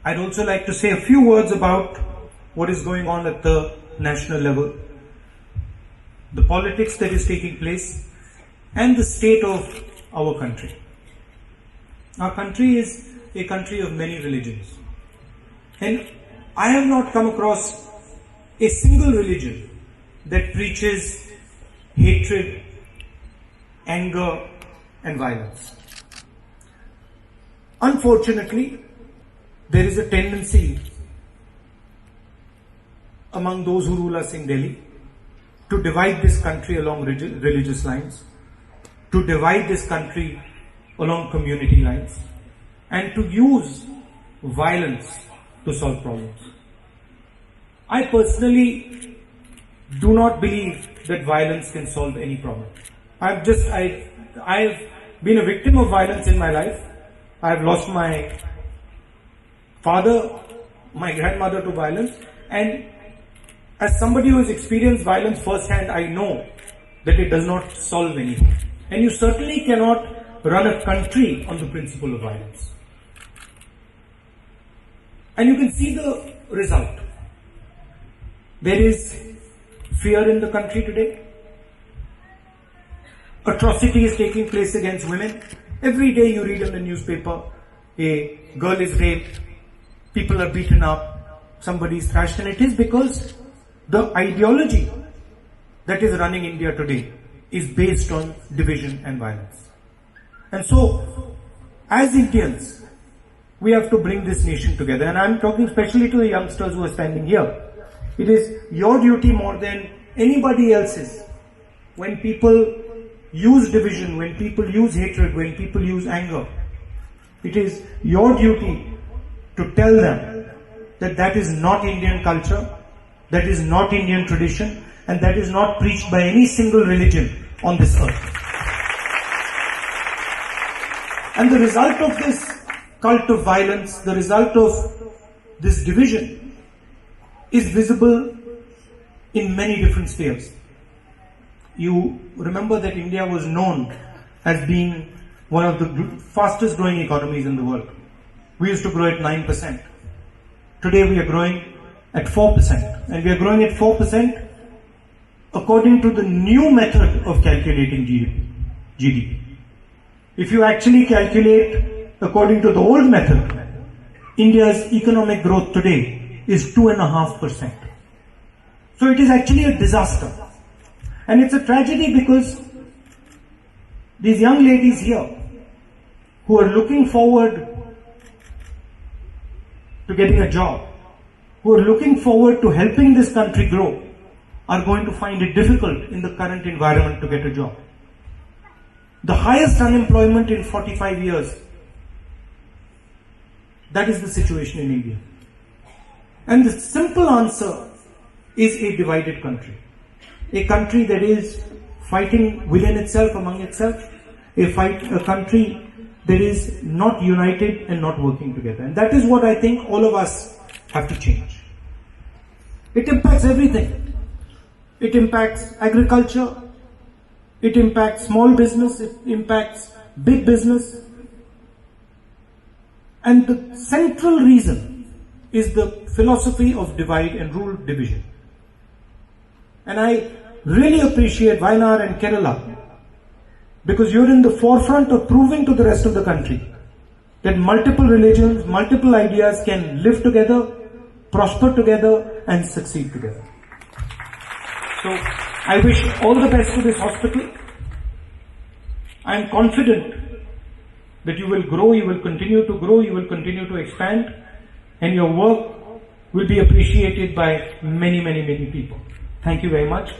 I'd also like to say a few words about what is going on at the national level, the politics that is taking place, and the state of our country. Our country is a country of many religions, and I have not come across a single religion that preaches hatred, anger, and violence. Unfortunately, there is a tendency among those who rule us in Delhi to divide this country along religious lines, to divide this country along community lines, and to use violence to solve problems. I personally do not believe that violence can solve any problem. I've been a victim of violence in my life. I've lost my father, my grandmother to violence, and as somebody who has experienced violence firsthand, I know that it does not solve anything. And you certainly cannot run a country on the principle of violence. And you can see the result. There is fear in the country today. Atrocity is taking place against women. Every day you read in the newspaper, a girl is raped, people are beaten up, somebody is thrashed, and it is because the ideology that is running India today is based on division and violence. And so, as Indians, we have to bring this nation together. And I'm talking especially to the youngsters who are standing here. It is your duty more than anybody else's. When people use division, when people use hatred, when people use anger, it is your duty to tell them that that is not Indian culture, that is not Indian tradition, and that is not preached by any single religion on this earth. And the result of this cult of violence, the result of this division, is visible in many different spheres. You remember that India was known as being one of the fastest growing economies in the world. We used to grow at 9%. Today we are growing at 4%. And we are growing at 4% according to the new method of calculating GDP. If you actually calculate according to the old method, India's economic growth today is 2.5%. So it is actually a disaster. And it's a tragedy because these young ladies here who are looking forward to getting a job, who are looking forward to helping this country grow, are going to find it difficult in the current environment to get a job. The highest unemployment in 45 years. That is the situation in India. And the simple answer is a divided country. A country that is fighting within itself, among itself. A country that is not united and not working together. And that is what I think all of us have to change. It impacts everything. It impacts agriculture. It impacts small business. It impacts big business. And the central reason is the philosophy of divide and rule division. And I really appreciate Wayanad and Kerala because you're in the forefront of proving to the rest of the country that multiple religions, multiple ideas can live together, prosper together, and succeed together. So I wish all the best to this hospital. I am confident that you will grow, you will continue to grow, you will continue to expand, and your work will be appreciated by many, many, many people. Thank you very much.